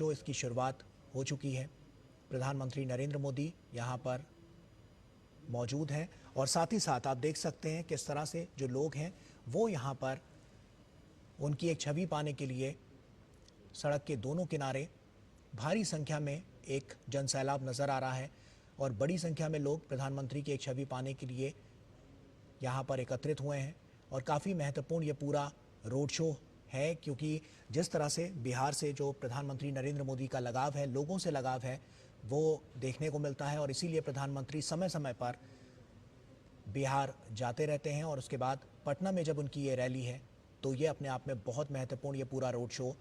Show इसकी शुरुआत हो चुकी है। प्रधानमंत्री नरेंद्र मोदी यहाँ पर मौजूद हैं और साथ ही साथ आप देख सकते हैं किस तरह से जो लोग हैं वो यहाँ पर उनकी एक छवि पाने के लिए सड़क के दोनों किनारे भारी संख्या में एक जनसैलाब नज़र आ रहा है और बड़ी संख्या में लोग प्रधानमंत्री की एक छवि पाने के लिए यहाँ पर एकत्रित हुए हैं। और काफ़ी महत्वपूर्ण ये पूरा रोड शो है क्योंकि जिस तरह से बिहार से जो प्रधानमंत्री नरेंद्र मोदी का लगाव है, लोगों से लगाव है, वो देखने को मिलता है और इसीलिए प्रधानमंत्री समय समय पर बिहार जाते रहते हैं। और उसके बाद पटना में जब उनकी ये रैली है तो ये अपने आप में बहुत महत्वपूर्ण ये पूरा रोड शो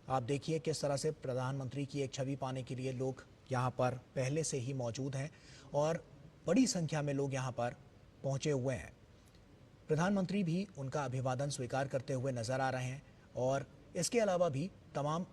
आप देखिए किस तरह से प्रधानमंत्री की एक छवि पाने के लिए लोग यहाँ पर पहले से ही मौजूद हैं और बड़ी संख्या में लोग यहाँ पर पहुँचे हुए हैं। प्रधानमंत्री भी उनका अभिवादन स्वीकार करते हुए नजर आ रहे हैं और इसके अलावा भी तमाम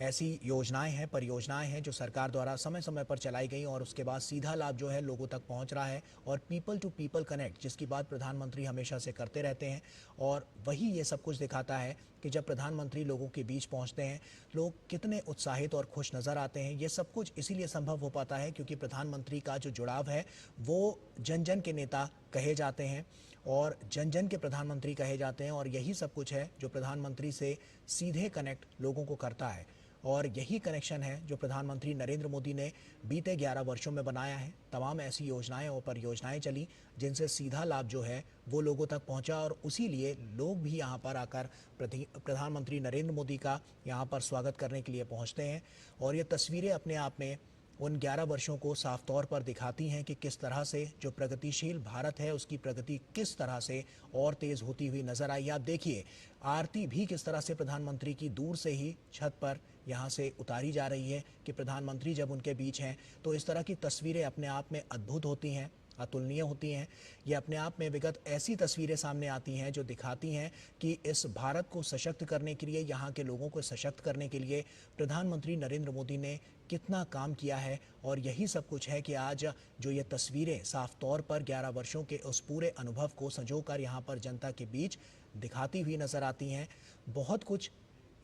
ऐसी योजनाएं हैं, परियोजनाएं हैं जो सरकार द्वारा समय समय पर चलाई गई और उसके बाद सीधा लाभ जो है लोगों तक पहुंच रहा है। और पीपल टू पीपल कनेक्ट जिसकी बात प्रधानमंत्री हमेशा से करते रहते हैं और वही ये सब कुछ दिखाता है कि जब प्रधानमंत्री लोगों के बीच पहुंचते हैं लोग कितने उत्साहित और खुश नज़र आते हैं। ये सब कुछ इसीलिए संभव हो पाता है क्योंकि प्रधानमंत्री का जो जुड़ाव है वो जन जन के नेता कहे जाते हैं और जन जन के प्रधानमंत्री कहे जाते हैं और यही सब कुछ है जो प्रधानमंत्री से सीधे कनेक्ट लोगों को करता है। और यही कनेक्शन है जो प्रधानमंत्री नरेंद्र मोदी ने बीते 11 वर्षों में बनाया है। तमाम ऐसी योजनाएं और परियोजनाएं चली जिनसे सीधा लाभ जो है वो लोगों तक पहुंचा और उसी लिए लोग भी यहाँ पर आकर प्रधानमंत्री नरेंद्र मोदी का यहाँ पर स्वागत करने के लिए पहुँचते हैं। और ये तस्वीरें अपने आप में उन 11 वर्षों को साफ तौर पर दिखाती हैं कि किस तरह से जो प्रगतिशील भारत है उसकी प्रगति किस तरह से और तेज़ होती हुई नजर आई। आप देखिए आरती भी किस तरह से प्रधानमंत्री की दूर से ही छत पर यहाँ से उतारी जा रही है कि प्रधानमंत्री जब उनके बीच हैं तो इस तरह की तस्वीरें अपने आप में अद्भुत होती हैं, अतुलनीय होती हैं। ये अपने आप में विगत ऐसी तस्वीरें सामने आती हैं जो दिखाती हैं कि इस भारत को सशक्त करने के लिए, यहाँ के लोगों को सशक्त करने के लिए प्रधानमंत्री नरेंद्र मोदी ने कितना काम किया है। और यही सब कुछ है कि आज जो ये तस्वीरें साफ तौर पर 11 वर्षों के उस पूरे अनुभव को संजोकर यहाँ पर जनता के बीच दिखाती हुई नज़र आती हैं। बहुत कुछ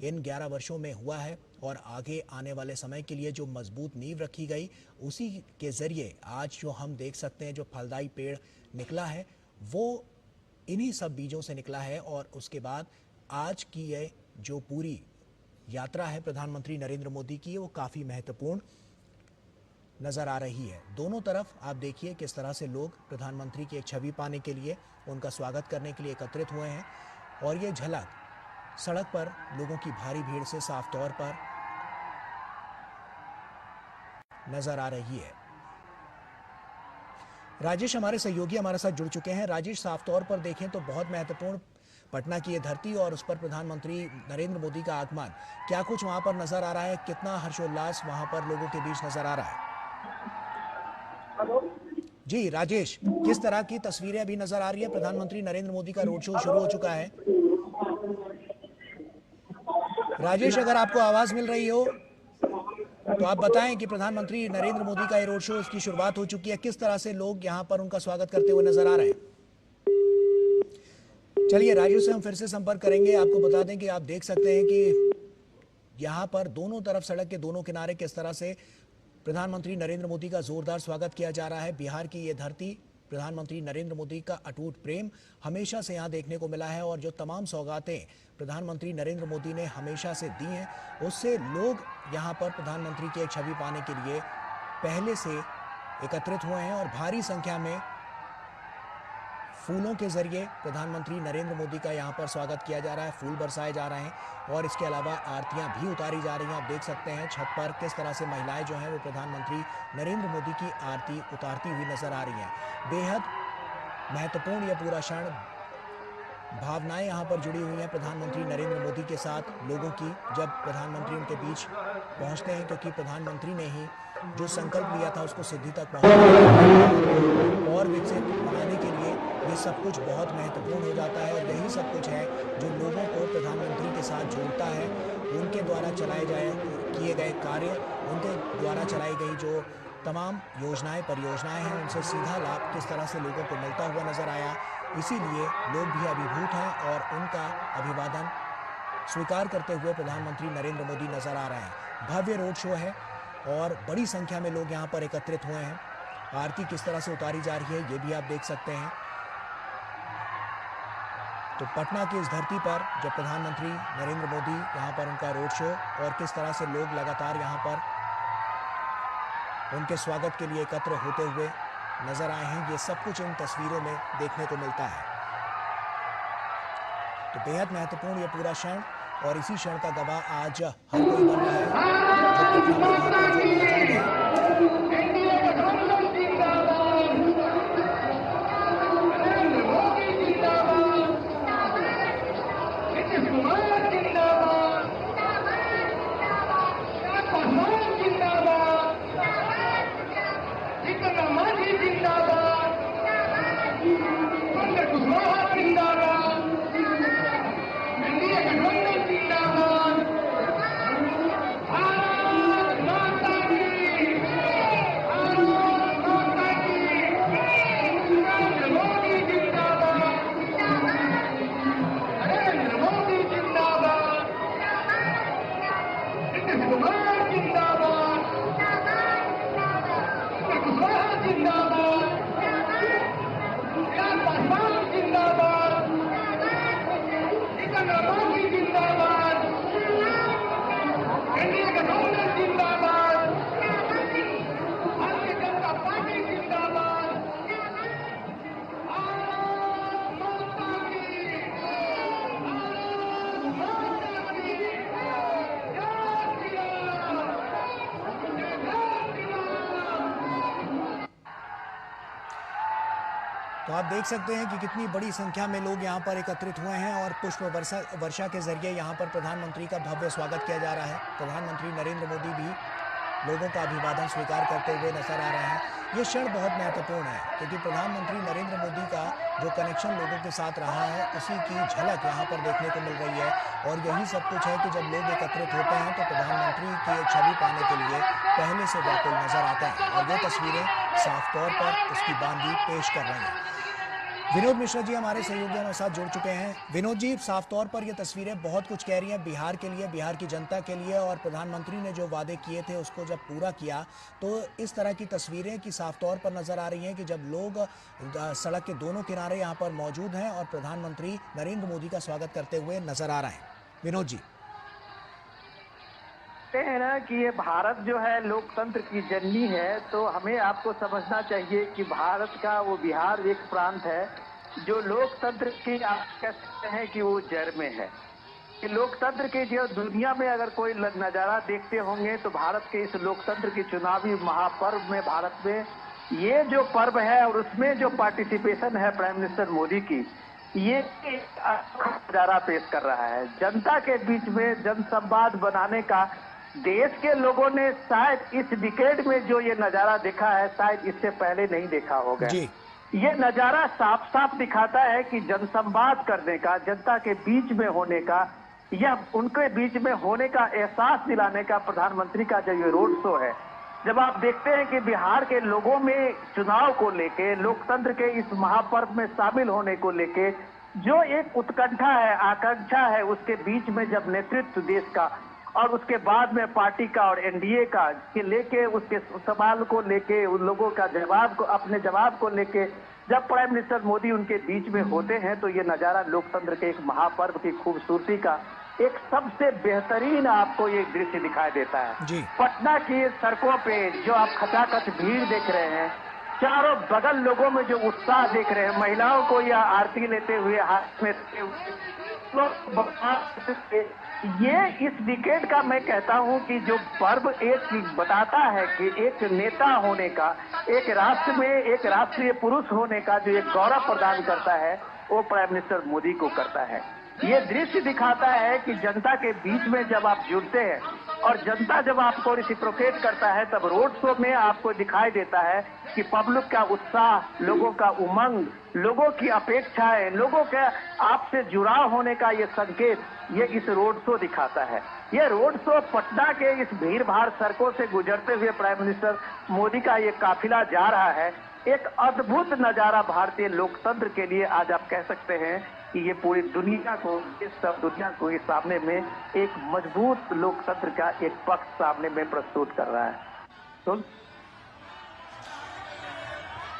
इन 11 वर्षों में हुआ है और आगे आने वाले समय के लिए जो मजबूत नींव रखी गई उसी के ज़रिए आज जो हम देख सकते हैं जो फलदायी पेड़ निकला है वो इन्हीं सब बीजों से निकला है। और उसके बाद आज की ये जो पूरी यात्रा है प्रधानमंत्री नरेंद्र मोदी की वो काफ़ी महत्वपूर्ण नज़र आ रही है। दोनों तरफ आप देखिए किस तरह से लोग प्रधानमंत्री की एक छवि पाने के लिए, उनका स्वागत करने के लिए एकत्रित हुए हैं और ये झलक सड़क पर लोगों की भारी भीड़ से साफ तौर पर नजर आ रही है। राजेश हमारे सहयोगी हमारे साथ जुड़ चुके हैं। राजेश, साफ तौर पर देखें तो बहुत महत्वपूर्ण पटना की ये धरती और उस पर प्रधानमंत्री नरेंद्र मोदी का आगमन, क्या कुछ वहां पर नजर आ रहा है? कितना हर्षोल्लास वहां पर लोगों के बीच नजर आ रहा है? जी राजेश, किस तरह की तस्वीरें अभी नजर आ रही है? प्रधानमंत्री नरेंद्र मोदी का रोड शो शुरू हो चुका है। राजेश, अगर आपको आवाज मिल रही हो तो आप बताएं कि प्रधानमंत्री नरेंद्र मोदी का ये रोड शो, इसकी शुरुआत हो चुकी है, किस तरह से लोग यहां पर उनका स्वागत करते हुए नजर आ रहे हैं? चलिए राजेश से हम फिर से संपर्क करेंगे। आपको बता दें कि आप देख सकते हैं कि यहां पर दोनों तरफ सड़क के दोनों किनारे किस तरह से प्रधानमंत्री नरेंद्र मोदी का जोरदार स्वागत किया जा रहा है। बिहार की ये धरती, प्रधानमंत्री नरेंद्र मोदी का अटूट प्रेम हमेशा से यहाँ देखने को मिला है और जो तमाम सौगातें प्रधानमंत्री नरेंद्र मोदी ने हमेशा से दी हैं उससे लोग यहाँ पर प्रधानमंत्री की एक छवि पाने के लिए पहले से एकत्रित हुए हैं और भारी संख्या में फूलों के जरिए प्रधानमंत्री नरेंद्र मोदी का यहाँ पर स्वागत किया जा रहा है। फूल बरसाए जा रहे हैं और इसके अलावा आरतियाँ भी उतारी जा रही हैं। आप देख सकते हैं छत पर किस तरह से महिलाएं जो हैं वो प्रधानमंत्री नरेंद्र मोदी की आरती उतारती हुई नजर आ रही हैं। बेहद महत्वपूर्ण यह पूरा क्षण, भावनाएं यहाँ पर जुड़ी हुई हैं प्रधानमंत्री नरेंद्र मोदी के साथ लोगों की, जब प्रधानमंत्री उनके बीच पहुँचते हैं क्योंकि प्रधानमंत्री ने ही जो संकल्प लिया था उसको सिद्धि तक पहुँचाने और विकसित बनाने के लिए ये सब कुछ बहुत महत्वपूर्ण हो जाता है। और यही सब कुछ है जो लोगों को प्रधानमंत्री के साथ जोड़ता है। उनके द्वारा किए गए कार्य, उनके द्वारा चलाई गई जो तमाम योजनाएं, परियोजनाएं हैं, उनसे सीधा लाभ किस तरह से लोगों को मिलता हुआ नजर आया। इसीलिए लोग भी अभिभूत हैं और उनका अभिवादन स्वीकार करते हुए प्रधानमंत्री नरेंद्र मोदी नजर आ रहे हैं। भव्य रोड शो है और बड़ी संख्या में लोग यहाँ पर एकत्रित हुए हैं। आरती किस तरह से उतारी जा रही है ये भी आप देख सकते हैं। तो पटना की इस धरती पर जब प्रधानमंत्री नरेंद्र मोदी यहाँ पर उनका रोड शो और किस तरह से लोग लगातार यहाँ पर उनके स्वागत के लिए एकत्र होते हुए नजर आए हैं, ये सब कुछ इन तस्वीरों में देखने को मिलता है। तो बेहद महत्वपूर्ण ये पूरा क्षण और इसी क्षण का गवाह आज हर कोई बन रहा है जो पटना में यहाँ पर जो मौजूद है। तो आप देख सकते हैं कि कितनी बड़ी संख्या में लोग यहाँ पर एकत्रित हुए हैं और पुष्प वर्षा के जरिए यहाँ पर प्रधानमंत्री का भव्य स्वागत किया जा रहा है। प्रधानमंत्री नरेंद्र मोदी भी लोगों का अभिवादन स्वीकार करते हुए नजर आ रहे हैं। ये क्षण बहुत महत्वपूर्ण है क्योंकि प्रधानमंत्री नरेंद्र मोदी का जो कनेक्शन लोगों के साथ रहा है उसी की झलक यहाँ पर देखने को मिल रही है। और यही सब कुछ है कि जब लोग एकत्रित होते हैं तो प्रधानमंत्री की एक छवि पाने के लिए पहले से व्याकुल नजर आता है और ये तस्वीरें साफ तौर पर उसकी बांधी पेश कर रही हैं। विनोद मिश्रा जी हमारे सहयोगी हमारे साथ जुड़ चुके हैं। विनोद जी, साफ तौर पर ये तस्वीरें बहुत कुछ कह रही हैं बिहार के लिए, बिहार की जनता के लिए, और प्रधानमंत्री ने जो वादे किए थे उसको जब पूरा किया तो इस तरह की तस्वीरें की साफ तौर पर नजर आ रही हैं कि जब लोग सड़क के दोनों किनारे यहाँ पर मौजूद हैं और प्रधानमंत्री नरेंद्र मोदी का स्वागत करते हुए नजर आ रहे हैं। विनोद जी, कहते हैं ना कि ये भारत जो है लोकतंत्र की जननी है, तो हमें आपको समझना चाहिए कि भारत का वो बिहार एक प्रांत है जो लोकतंत्र की आप कह सकते हैं कि वो जड़ में है। कि लोकतंत्र के जो दुनिया में अगर कोई नजारा देखते होंगे तो भारत के इस लोकतंत्र की चुनावी महापर्व में भारत में ये जो पर्व है और उसमें जो पार्टिसिपेशन है प्राइम मिनिस्टर मोदी की, ये नजारा पेश कर रहा है। जनता के बीच में जनसंवाद बनाने का देश के लोगों ने शायद इस डिकेड में जो ये नजारा देखा है शायद इससे पहले नहीं देखा होगा। ये नजारा साफ साफ दिखाता है कि जनसंवाद करने का, जनता के बीच में होने का, यह उनके बीच में होने का एहसास दिलाने का प्रधानमंत्री का जो ये रोड शो है। जब आप देखते हैं कि बिहार के लोगों में चुनाव को लेके, लोकतंत्र के इस महापर्व में शामिल होने को लेके जो एक उत्कंठा है, आकांक्षा है, उसके बीच में जब नेतृत्व देश का और उसके बाद में पार्टी का और एनडीए का के लेके उसके सवाल को लेके उन लोगों का जवाब को, अपने जवाब को लेके जब प्राइम मिनिस्टर मोदी उनके बीच में होते हैं तो ये नजारा लोकतंत्र के एक महापर्व की खूबसूरती का एक सबसे बेहतरीन आपको ये दृश्य दिखाई देता है। पटना की सड़कों पे जो आप खचाखच भीड़ देख रहे हैं, चारों बगल लोगों में जो उत्साह देख रहे हैं, महिलाओं को यह आरती लेते हुए हाथ में ये इस डिकेड का मैं कहता हूं कि जो पर्व एक बताता है कि एक नेता होने का, एक राष्ट्र में एक राष्ट्रीय पुरुष होने का जो एक गौरव प्रदान करता है वो प्राइम मिनिस्टर मोदी को करता है। ये दृश्य दिखाता है कि जनता के बीच में जब आप जुड़ते हैं और जनता जब आपको रिसिप्रोकेट करता है तब रोड शो में आपको दिखाई देता है कि पब्लिक का उत्साह, लोगों का उमंग, लोगों की अपेक्षाएं, लोगों के आपसे जुड़ाव होने का ये संकेत ये इस रोड शो दिखाता है। ये रोड शो पटना के इस भीड़ भाड़ सड़कों से गुजरते हुए प्राइम मिनिस्टर मोदी का ये काफिला जा रहा है। एक अद्भुत नजारा भारतीय लोकतंत्र के लिए आज आप कह सकते हैं कि ये पूरी दुनिया को, इस सब दुनिया को इस सामने में एक मजबूत लोकतंत्र का एक पक्ष सामने में प्रस्तुत कर रहा है। तो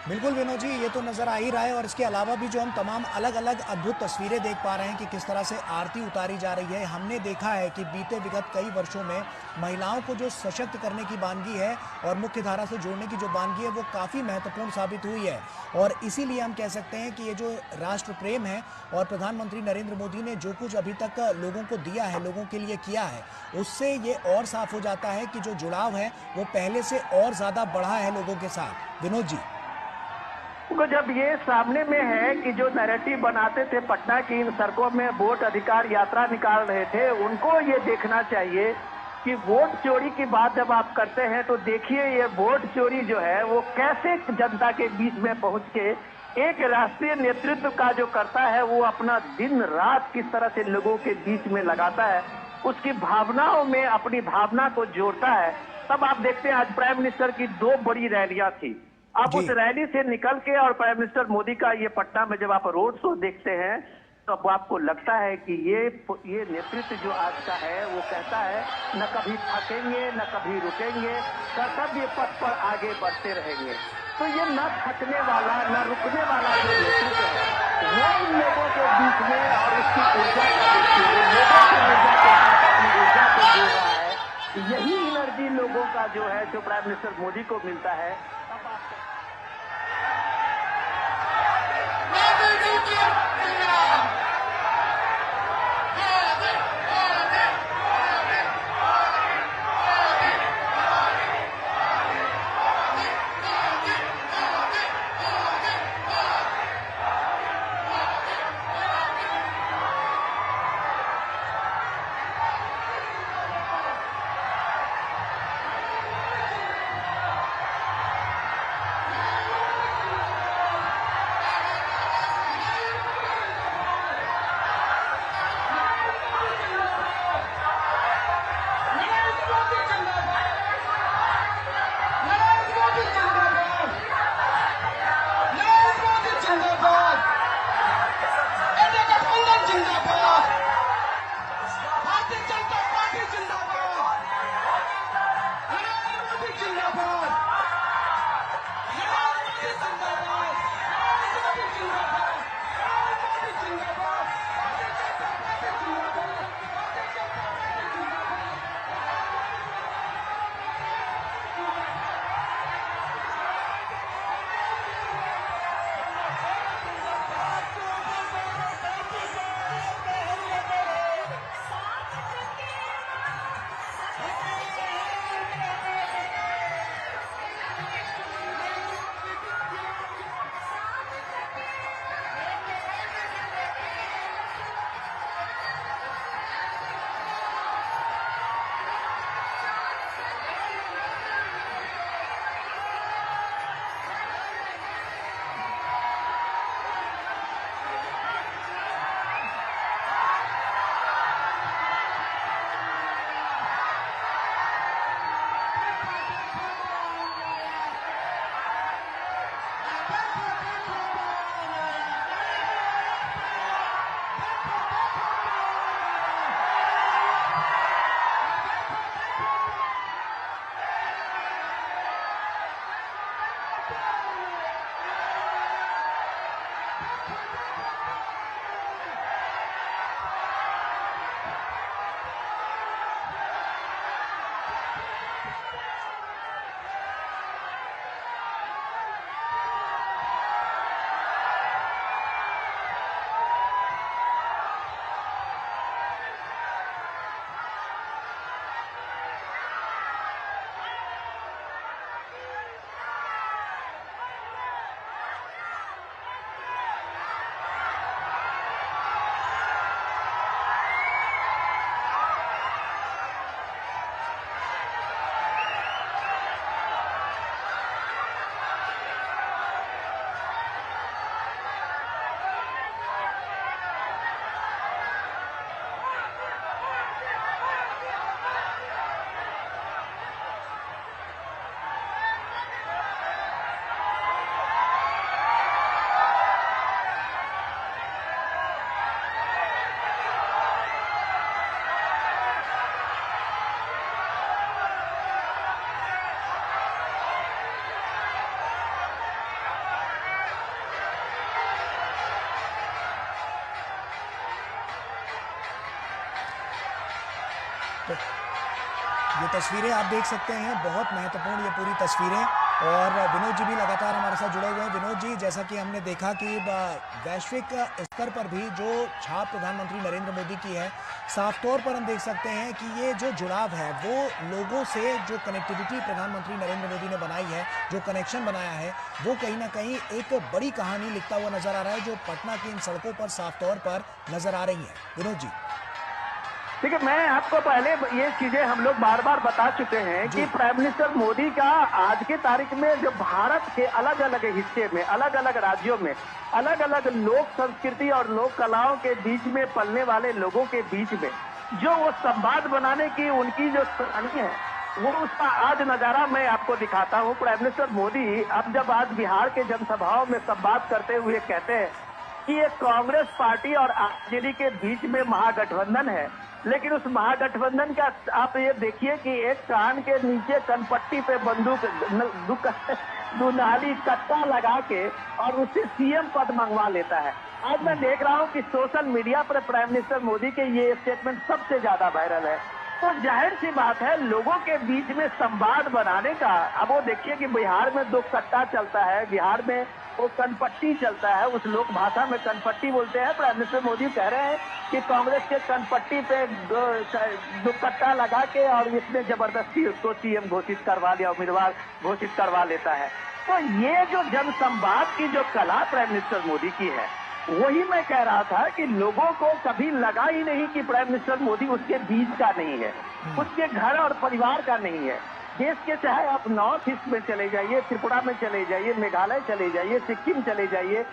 बिल्कुल विनोद जी, ये तो नजर आ ही रहा है। और इसके अलावा भी जो हम तमाम अलग अलग अद्भुत तस्वीरें देख पा रहे हैं कि किस तरह से आरती उतारी जा रही है। हमने देखा है कि बीते विगत कई वर्षों में महिलाओं को जो सशक्त करने की बानगी है और मुख्य धारा से जोड़ने की जो बानगी है वो काफ़ी महत्वपूर्ण साबित हुई है। और इसीलिए हम कह सकते हैं कि ये जो राष्ट्र प्रेम है और प्रधानमंत्री नरेंद्र मोदी ने जो कुछ अभी तक लोगों को दिया है, लोगों के लिए किया है, उससे ये और साफ हो जाता है कि जो जुड़ाव है वो पहले से और ज़्यादा बढ़ा है लोगों के साथ। विनोद जी, तो जब ये सामने में है कि जो नैरेटिव बनाते थे पटना की इन सड़कों में वोट अधिकार यात्रा निकाल रहे थे, उनको ये देखना चाहिए कि वोट चोरी की बात जब आप करते हैं तो देखिए ये वोट चोरी जो है वो कैसे जनता के बीच में पहुंच के एक राष्ट्रीय नेतृत्व का जो करता है वो अपना दिन रात किस तरह से लोगों के बीच में लगाता है, उसकी भावनाओं में अपनी भावना को जोड़ता है। तब आप देखते हैं आज प्राइम मिनिस्टर की 2 बड़ी रैलियां थी। आप जी। उस रैली से निकल के और प्राइम मिनिस्टर मोदी का ये पटना में जब आप रोड शो देखते हैं तो अब आपको लगता है कि ये नेतृत्व जो आज का है वो कहता है न कभी थकेंगे न कभी रुकेंगे, कर्तव्य पथ पर आगे बढ़ते रहेंगे। तो ये न थकने वाला न रुकने वाला जो नेतृत्व है वो इन लोगों के बीच में और उसकी ऊर्जा का देखिए, लोगों की ऊर्जा के साथ अपनी ऊर्जा को जोड़ रहा है। यही एनर्जी लोगों का जो है जो प्राइम मिनिस्टर मोदी को मिलता है। अब आप ये तस्वीरें आप देख सकते हैं, बहुत महत्वपूर्ण ये पूरी तस्वीरें। और विनोद जी भी लगातार हमारे साथ जुड़े हुए हैं। विनोद जी, जैसा कि हमने देखा कि वैश्विक स्तर पर भी जो छाप प्रधानमंत्री नरेंद्र मोदी की है, साफ तौर पर हम देख सकते हैं कि ये जो जुड़ाव है वो लोगों से, जो कनेक्टिविटी प्रधानमंत्री नरेंद्र मोदी ने बनाई है, जो कनेक्शन बनाया है, वो कहीं ना कहीं एक बड़ी कहानी लिखता हुआ नजर आ रहा है, जो पटना की इन सड़कों पर साफ तौर पर नजर आ रही है। विनोद जी। देखिए, मैं आपको पहले ये चीजें हम लोग बार बार बता चुके हैं कि प्राइम मिनिस्टर मोदी का आज के तारीख में जो भारत के अलग अलग हिस्से में, अलग अलग राज्यों में, अलग अलग लोक संस्कृति और लोक कलाओं के बीच में पलने वाले लोगों के बीच में जो वो संवाद बनाने की उनकी जो कहानी है, वो उसका आज नजारा मैं आपको दिखाता हूँ। प्राइम मिनिस्टर मोदी अब जब आज बिहार के जनसभाओं में संवाद करते हुए कहते हैं कि ये कांग्रेस पार्टी और आरजेडी के बीच में महागठबंधन है, लेकिन उस महागठबंधन का आप ये देखिए कि एक कान के नीचे कनपट्टी पे बंदूक दुनाली कट्टा लगा के और उससे सीएम पद मंगवा लेता है। आज मैं देख रहा हूँ कि सोशल मीडिया पर प्राइम मिनिस्टर मोदी के ये स्टेटमेंट सबसे ज्यादा वायरल है। तो जाहिर सी बात है, लोगों के बीच में संवाद बनाने का। अब वो देखिए कि बिहार में दो कट्टा चलता है, बिहार में वो कनपट्टी चलता है, उस लोक भाषा में कनपट्टी बोलते हैं। प्राइम मिनिस्टर मोदी कह रहे हैं कि कांग्रेस के कनपट्टी पे दो कट्टा लगा के और इसने जबरदस्ती उसको सीएम घोषित करवा लिया, उम्मीदवार घोषित करवा लेता है। तो ये जो जनसंवाद की जो कला प्राइम मिनिस्टर मोदी की है, वही मैं कह रहा था कि लोगों को कभी लगा ही नहीं कि प्राइम मिनिस्टर मोदी उसके बीच का नहीं है, उसके घर और परिवार का नहीं है। देश के चाहे आप नॉर्थ ईस्ट में चले जाइए, त्रिपुरा में चले जाइए, मेघालय चले जाइए, सिक्किम चले जाइए,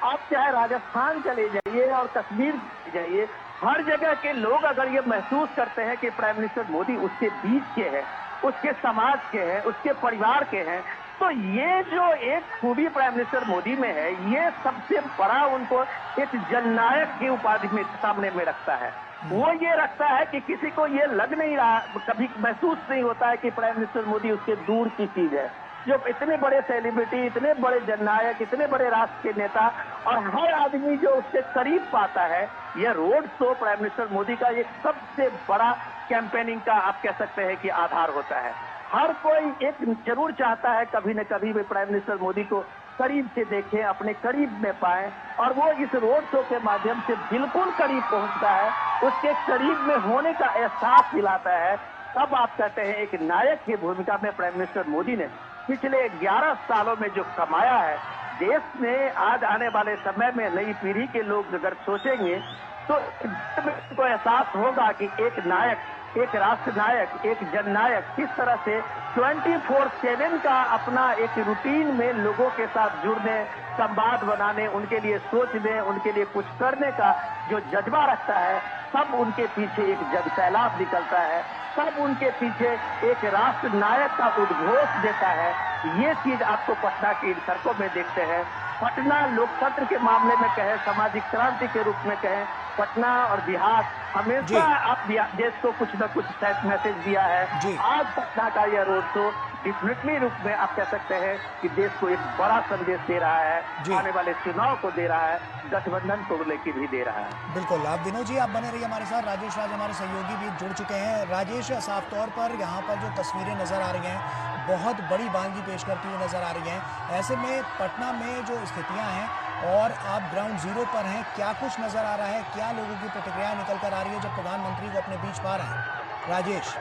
आप चाहे राजस्थान चले जाइए और कश्मीर चले जाइए, हर जगह के लोग अगर ये महसूस करते हैं कि प्राइम मिनिस्टर मोदी उसके बीच के हैं, उसके समाज के हैं, उसके परिवार के हैं, तो ये जो एक खूबी प्राइम मिनिस्टर मोदी में है, ये सबसे बड़ा उनको एक जननायक की उपाधि में सामने में रखता है। वो ये रखता है कि किसी को ये लग नहीं रहा, कभी महसूस नहीं होता है कि प्राइम मिनिस्टर मोदी उसके दूर की चीज है। जो इतने बड़े सेलिब्रिटी, इतने बड़े जननायक, इतने बड़े राष्ट्र के नेता और हर आदमी जो उससे करीब पाता है, यह road show prime minister Modi का एक सबसे बड़ा कैंपेनिंग का आप कह सकते हैं कि आधार होता है। हर कोई एक जरूर चाहता है कभी न कभी भी प्राइम मिनिस्टर मोदी को करीब से देखें, अपने करीब में पाएं, और वो इस रोड शो के माध्यम से बिल्कुल करीब पहुंचता है, उसके करीब में होने का एहसास दिलाता है। तब आप कहते हैं एक नायक की भूमिका में प्राइम मिनिस्टर मोदी ने पिछले 11 सालों में जो कमाया है, देश में आज आने वाले समय में नई पीढ़ी के लोग अगर सोचेंगे तो इनको एहसास होगा कि एक नायक, एक राष्ट्र नायक, एक जननायक किस तरह से 24/7 का अपना एक रूटीन में लोगों के साथ जुड़ने, संवाद बनाने, उनके लिए सोचने, उनके लिए कुछ करने का जो जज्बा रखता है। सब उनके पीछे एक जन सैलाब निकलता है, सब उनके पीछे एक राष्ट्र नायक का उद्घोष देता है। ये चीज आपको पटना की इन सड़कों में देखते हैं। पटना लोकतंत्र के मामले में कहें, सामाजिक क्रांति के रूप में कहें, पटना और बिहार हमेशा आप देश को कुछ न कुछ मैसेज दिया है। आज पटना का यह रोड शो डेफिनेटली रूप में आप कह सकते हैं कि देश को एक बड़ा संदेश दे रहा है, आने वाले चुनाव को दे रहा है, गठबंधन को लेकर भी दे रहा है। बिल्कुल। आप विनोद जी आप बने रहिए हमारे साथ। राजेश राज हमारे सहयोगी भी जुड़ चुके हैं। राजेश, साफ तौर पर यहाँ पर जो तस्वीरें नजर आ रही हैं, बहुत बड़ी बानगी पेश करती हुई नजर आ रही हैं। ऐसे में पटना में जो स्थितियां हैं और आप ग्राउंड जीरो पर हैं, क्या कुछ नजर आ रहा है, क्या लोगों की प्रतिक्रियाएं निकल कर आ रही है जब प्रधानमंत्री को अपने बीच पा रहे हैं? राजेश।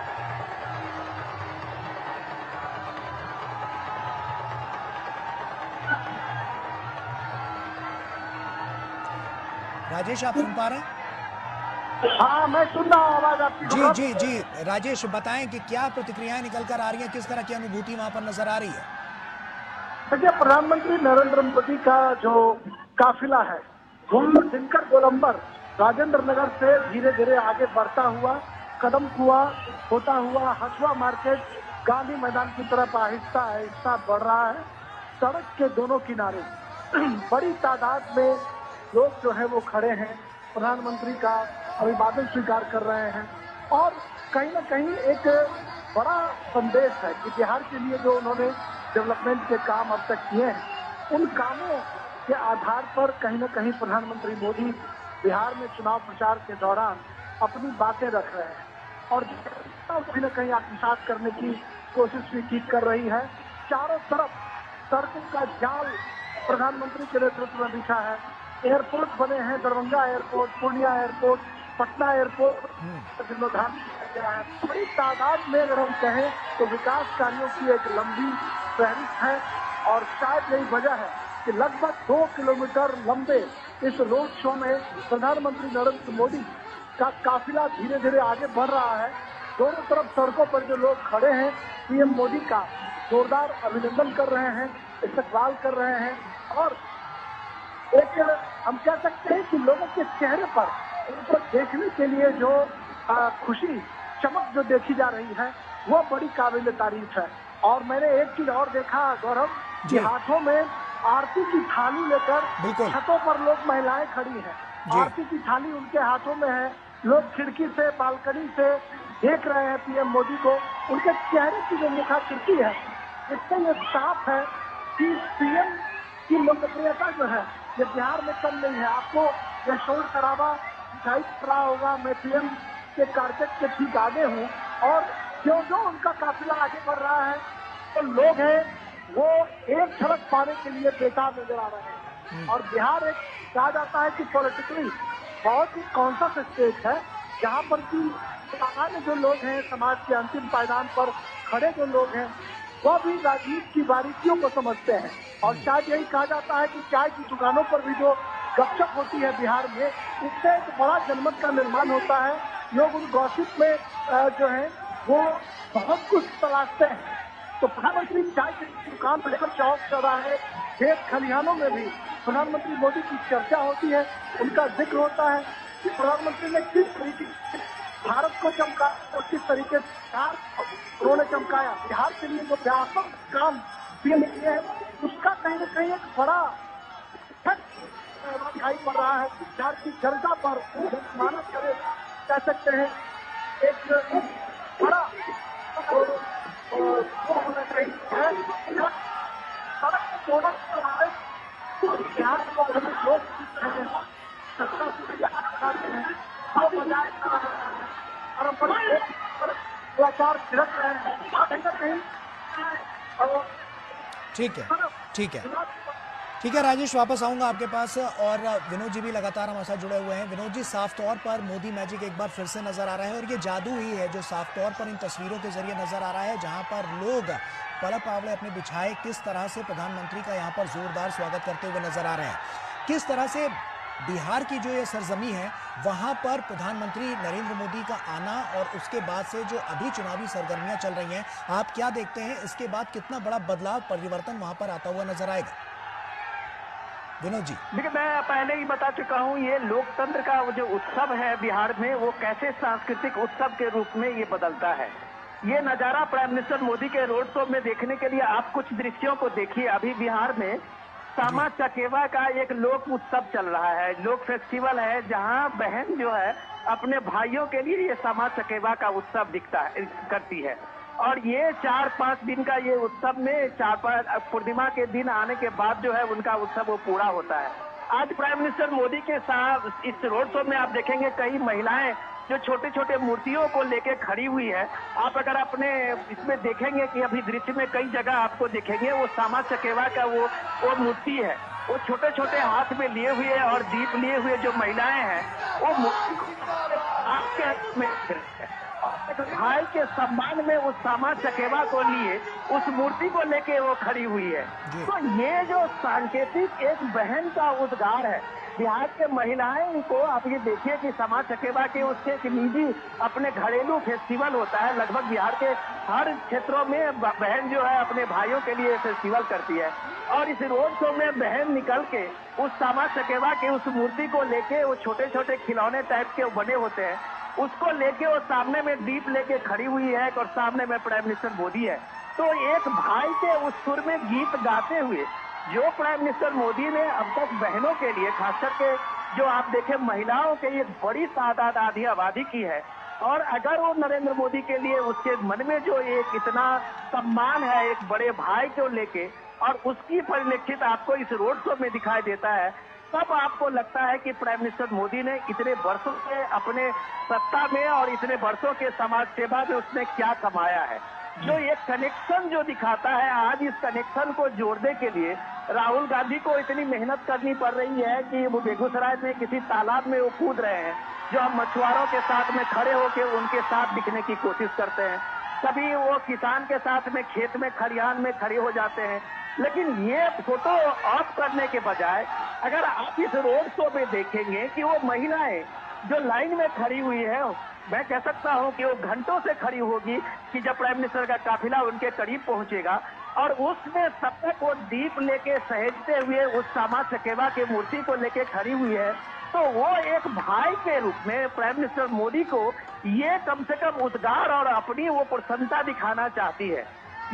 राजेश, आप सुन पा रहे हैं? हाँ, मैं सुन रहा हूँ आवाज आपकी। जी जी जी राजेश, बताएं कि क्या प्रतिक्रियाएं निकल कर आ रही हैं, किस तरह की अनुभूति वहां पर नजर आ रही है? देखिए, प्रधानमंत्री नरेंद्र मोदी का जो काफिला है वो दिनकर गोलंबर राजेंद्र नगर से धीरे धीरे आगे बढ़ता हुआ, कदम कुआ होता हुआ हसुआ मार्केट, गांधी मैदान की तरफ आहिस्ता आहिस्ता बढ़ रहा है। सड़क के दोनों किनारे बड़ी तादाद में लोग जो है वो खड़े हैं, प्रधानमंत्री का अभिवादन स्वीकार कर रहे हैं। और कहीं ना कहीं एक बड़ा संदेश है कि बिहार के लिए जो उन्होंने डेवलपमेंट के काम अब तक किए हैं, उन कामों के आधार पर कहीं ना कहीं प्रधानमंत्री मोदी बिहार में चुनाव प्रचार के दौरान अपनी बातें रख रहे हैं। और कहीं न कहीं आत्मसात करने की कोशिश भी की कर रही है। चारों तरफ सड़कों का जाल प्रधानमंत्री के नेतृत्व में बिछा है। एयरपोर्ट बने हैं, Darbhanga airport, Purnia airport, Patna airport जीर्णोद्धार किया गया है। बड़ी तादाद में अगर हम कहें तो विकास कार्यों की एक लंबी फहरिस्त है और शायद यही वजह है कि लगभग 2 किलोमीटर लंबे इस रोड शो में प्रधानमंत्री नरेंद्र मोदी का काफिला धीरे धीरे आगे बढ़ रहा है। दोनों तरफ सड़कों पर जो लोग खड़े हैं पीएम मोदी का जोरदार अभिनंदन कर रहे हैं, इस्तकबाल कर रहे हैं और एक हम कह सकते हैं कि लोगों के चेहरे पर उनको देखने के लिए जो खुशी चमक जो देखी जा रही है वो बड़ी काबिल तारीफ है। और मैंने एक चीज और देखा गौरव कि हाथों में आरती की थाली लेकर छतों पर लोग महिलाएं खड़ी हैं। आरती की थाली उनके हाथों में है। लोग खिड़की से बालकनी से देख रहे हैं पीएम मोदी को। उनके चेहरे की जो मुखाकृति है इससे ये साफ है कि पीएम की लोकप्रियता जो है ये बिहार में कम नहीं है। आपको यह शोर शराबा दिखाई पड़ रहा होगा। मैं पीएम के कारपेट के ठीक आगे हूँ और जो जो उनका काफिला आगे बढ़ रहा है तो लोग हैं वो एक झलक पाने के लिए बेताब नजर आ रहे हैं। और बिहार एक कहा जाता है कि पॉलिटिकली बहुत ही कॉन्शस स्टेट है जहाँ पर कि सामान्य जो लोग हैं समाज के अंतिम पायदान पर खड़े जो लोग हैं वह भी राजनीति की बारीकियों को समझते हैं। और शायद यही कहा जाता है कि चाय की दुकानों पर भी जो गपशप होती है बिहार में इससे एक बड़ा जनमत का निर्माण होता है। लोग उन गॉसिप में जो है वो बहुत कुछ तलाशते हैं। तो प्रधानमंत्री चाय की दुकान पर लेकर चौक चौराहे खेत खलिहानों में भी प्रधानमंत्री मोदी की चर्चा होती है, उनका जिक्र होता है कि प्रधानमंत्री ने किस तरीके से भारत को चमका और किस तरीके से उन्होंने चमकाया। बिहार के लिए जो व्यापक काम पीएम किए हैं उसका कहीं न कहीं एक बड़ा दिखाई पड़ रहा है। बिहार की जनता पर मानव करे कह सकते हैं एक बड़ा होना चाहिए। सड़क तोड़ना बिहार को लोग ठीक है राजेश, वापस आऊंगा आपके पास। और विनोद जी भी लगातार हमारे साथ जुड़े हुए हैं। विनोद जी, साफ तौर पर मोदी मैजिक एक बार फिर से नजर आ रहा है और ये जादू ही है जो साफ तौर पर इन तस्वीरों के जरिए नजर आ रहा है, जहां पर लोग पलक आवले अपने बिछाए किस तरह से प्रधानमंत्री का यहाँ पर जोरदार स्वागत करते हुए नजर आ रहे हैं। किस तरह से बिहार की जो ये सरजमी है वहां पर प्रधानमंत्री नरेंद्र मोदी का आना और उसके बाद से जो अभी चुनावी सरगर्मियां चल रही हैं, आप क्या देखते हैं इसके बाद कितना बड़ा बदलाव परिवर्तन वहां पर आता हुआ नजर आएगा? विनोद जी। देखिए, मैं पहले ही बता चुका हूं ये लोकतंत्र का जो उत्सव है बिहार में वो कैसे सांस्कृतिक उत्सव के रूप में ये बदलता है। ये नजारा प्राइम मिनिस्टर मोदी के रोड शो में देखने के लिए आप कुछ दृश्यों को देखिए। अभी बिहार में सामा चकेवा का एक लोक उत्सव चल रहा है, लोक फेस्टिवल है, जहां बहन जो है अपने भाइयों के लिए ये सामा चकेवा का उत्सव करती है। और ये 4-5 दिन का ये उत्सव में 4-5 पूर्णिमा के दिन आने के बाद जो है उनका उत्सव वो पूरा होता है। आज प्राइम मिनिस्टर मोदी के साथ इस रोड शो में आप देखेंगे कई महिलाएं जो छोटे छोटे मूर्तियों को लेके खड़ी हुई है। आप अगर अपने इसमें देखेंगे कि अभी दृश्य में कई जगह आपको देखेंगे वो सामा चकेवा का वो मूर्ति है, वो छोटे छोटे हाथ में लिए हुए और दीप लिए हुए जो महिलाएं हैं वो मूर्ति आपके हाथ में भाई के सम्मान में उस सामा चकेवा को लिए उस मूर्ति को लेके वो खड़ी हुई है। तो ये जो सांकेतिक एक बहन का उद्गार है बिहार के महिलाएं को, आप ये देखिए कि सामा चकेवा के उसके एक निजी अपने घरेलू फेस्टिवल होता है। लगभग बिहार के हर क्षेत्रों में बहन जो है अपने भाइयों के लिए फेस्टिवल करती है और इस रोड शो में बहन निकल के उस सामा चकेवा के उस मूर्ति को लेके वो छोटे छोटे खिलौने टाइप के बने होते हैं उसको लेके वो सामने में दीप लेके खड़ी हुई है और सामने में प्राइम मिनिस्टर मोदी है। तो एक भाई के उस सुर में गीत गाते हुए जो प्राइम मिनिस्टर मोदी ने अब तक बहनों के लिए, खास करके जो आप देखें महिलाओं के लिए बड़ी तादाद आधी आबादी की है। और अगर वो नरेंद्र मोदी के लिए उसके मन में जो एक इतना सम्मान है एक बड़े भाई को लेके और उसकी परिलक्षित आपको इस रोड शो में दिखाई देता है। तब आपको लगता है कि प्राइम मिनिस्टर मोदी ने इतने वर्षों से अपने सत्ता में और इतने वर्षों के समाज सेवा में उसने क्या कमाया है। जो ये कनेक्शन जो दिखाता है, आज इस कनेक्शन को जोड़ने के लिए राहुल गांधी को इतनी मेहनत करनी पड़ रही है कि वो बेगूसराय में किसी तालाब में वो कूद रहे हैं, जो हम मछुआरों के साथ में खड़े होकर उनके साथ दिखने की कोशिश करते हैं। कभी वो किसान के साथ में खेत में खलिहान में खड़े हो जाते हैं। लेकिन ये फोटो ऑफ करने के बजाय अगर आप इस रोड शो में देखेंगे कि वो महिलाएं जो लाइन में खड़ी हुई है, मैं कह सकता हूं कि वो घंटों से खड़ी होगी कि जब प्राइम मिनिस्टर का काफिला उनके करीब पहुंचेगा और उसमें तब तक वो दीप लेके सहेजते हुए उस सामा चकेवा की मूर्ति को लेके खड़ी हुई है, तो वो एक भाई के रूप में प्राइम मिनिस्टर मोदी को ये कम से कम उद्गार और अपनी वो प्रसन्नता दिखाना चाहती है।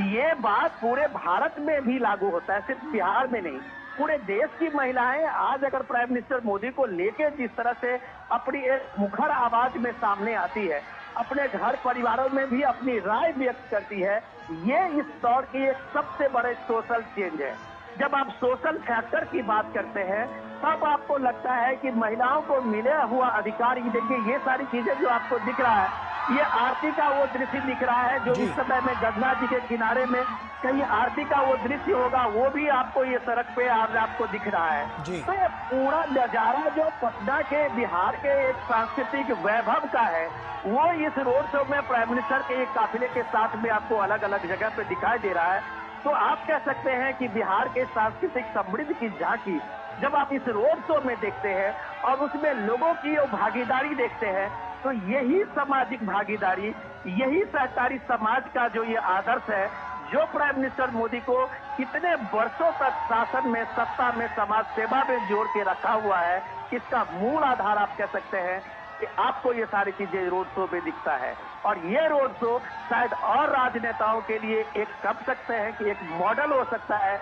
ये बात पूरे भारत में भी लागू होता है, सिर्फ बिहार में नहीं। पूरे देश की महिलाएं आज अगर प्राइम मिनिस्टर मोदी को लेके जिस तरह से अपनी एक मुखर आवाज में सामने आती है, अपने घर परिवारों में भी अपनी राय व्यक्त करती है, ये इस दौर की एक सबसे बड़े सोशल चेंज है। जब आप सोशल फैक्टर की बात करते हैं तब आपको लगता है कि महिलाओं को मिला हुआ अधिकार, ये देखिए ये सारी चीजें जो आपको दिख रहा है, ये आरती का वो दृश्य दिख रहा है जो इस समय में गंगा जी के किनारे में कहीं आरती का वो दृश्य होगा, वो भी आपको ये सड़क पे आज आपको दिख रहा है। तो ये पूरा नजारा जो पटना के बिहार के एक सांस्कृतिक वैभव का है, वो इस रोड शो में प्राइम मिनिस्टर के एक काफिले के साथ में आपको अलग अलग जगह पे दिखाई दे रहा है। तो आप कह सकते हैं कि बिहार के सांस्कृतिक समृद्धि की झांकी जब आप इस रोड शो में देखते हैं और उसमें लोगों की वो भागीदारी देखते हैं, तो यही सामाजिक भागीदारी, यही सहकारी समाज का जो ये आदर्श है, जो प्राइम मिनिस्टर मोदी को कितने वर्षों तक शासन में, सत्ता में, समाज सेवा में जोड़ के रखा हुआ है, इसका मूल आधार आप कह सकते हैं कि आपको ये सारी चीजें रोड शो में दिखता है। और ये रोड शो शायद और राजनेताओं के लिए एक कह सकते हैं कि एक मॉडल हो सकता है।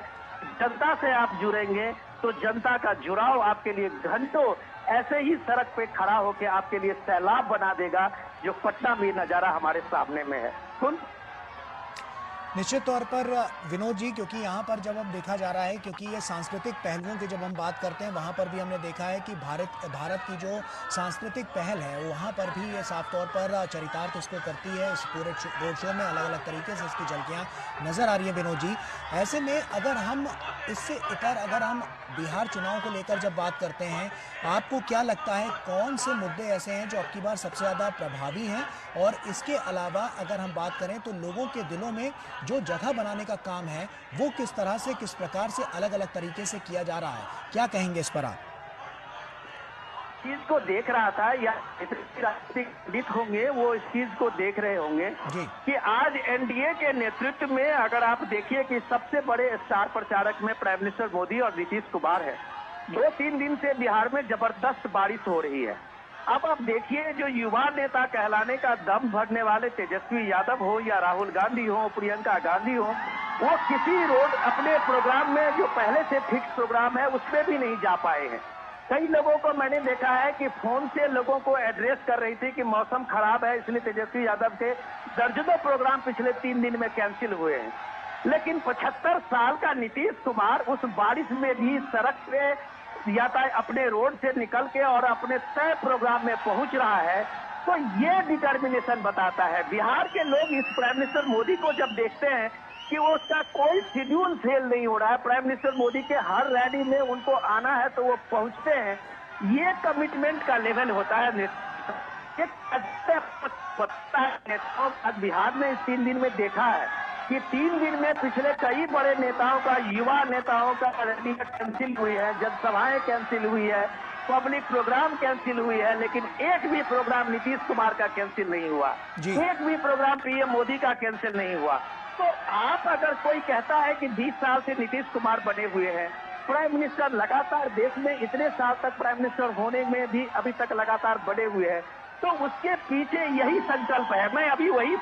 जनता से आप जुड़ेंगे तो जनता का जुड़ाव आपके लिए घंटों ऐसे ही सड़क पे खड़ा होकर आपके लिए सैलाब बना देगा, जो पटना में नजारा हमारे सामने में है। निश्चित तौर पर विनोद जी, क्योंकि यहाँ पर जब अब देखा जा रहा है, क्योंकि ये सांस्कृतिक पहलुओं की जब हम बात करते हैं, वहाँ पर भी हमने देखा है कि भारत की जो सांस्कृतिक पहल है वहाँ पर भी ये साफ तौर पर चरितार्थ इसको करती है। इस पूरे रोड शो में अलग अलग तरीके से इसकी झलकियाँ नजर आ रही है विनोद जी। ऐसे में अगर हम इससे इतर अगर हम बिहार चुनाव को लेकर जब बात करते हैं, आपको क्या लगता है कौन से मुद्दे ऐसे हैं जो अब की बार सबसे ज़्यादा प्रभावी हैं? और इसके अलावा अगर हम बात करें तो लोगों के दिलों में जो जगह बनाने का काम है वो किस तरह से, किस प्रकार से अलग अलग तरीके से किया जा रहा है, क्या कहेंगे इस पर आप? चीज को देख रहा था या राजनीतिक पंडित होंगे वो इस चीज को देख रहे होंगे कि आज एनडीए के नेतृत्व में अगर आप देखिए कि सबसे बड़े स्टार प्रचारक में प्राइम मिनिस्टर मोदी और नीतीश कुमार है। 2-3 दिन से बिहार में जबरदस्त बारिश हो रही है। अब आप देखिए जो युवा नेता कहलाने का दम भरने वाले तेजस्वी यादव हो या राहुल गांधी हो, प्रियंका गांधी हो, वो किसी रोड अपने प्रोग्राम में जो पहले से फिक्स प्रोग्राम है उसमें भी नहीं जा पाए हैं। कई लोगों को मैंने देखा है कि फोन से लोगों को एड्रेस कर रही थी कि मौसम खराब है, इसलिए तेजस्वी यादव के दर्जनों प्रोग्राम पिछले 3 दिन में कैंसिल हुए हैं। लेकिन 75 साल का नीतीश कुमार उस बारिश में भी सड़क पे यातायात अपने रोड से निकल के और अपने तय प्रोग्राम में पहुंच रहा है। तो ये डिटर्मिनेशन बताता है। बिहार के लोग इस प्राइम मिनिस्टर मोदी को जब देखते हैं कि वो उसका कोई शेड्यूल फेल नहीं हो रहा है, प्राइम मिनिस्टर मोदी के हर रैली में उनको आना है तो वो पहुंचते हैं, ये कमिटमेंट का लेवल होता है। नेताओं आज बिहार में इस 3 दिन में देखा है कि 3 दिन में पिछले कई बड़े नेताओं का, युवा नेताओं का रैली कैंसिल हुई है, जनसभाएं कैंसिल हुई है, पब्लिक प्रोग्राम कैंसिल हुई है, लेकिन एक भी प्रोग्राम नीतीश कुमार का कैंसिल नहीं हुआ, एक भी प्रोग्राम पीएम मोदी का कैंसिल नहीं हुआ। तो आप अगर कोई कहता है कि 20 साल से नीतीश कुमार बने हुए हैं, प्राइम मिनिस्टर लगातार देश में इतने साल तक प्राइम मिनिस्टर होने में भी अभी तक लगातार बने हुए हैं, तो उसके पीछे यही संकल्प है। मैं अभी वही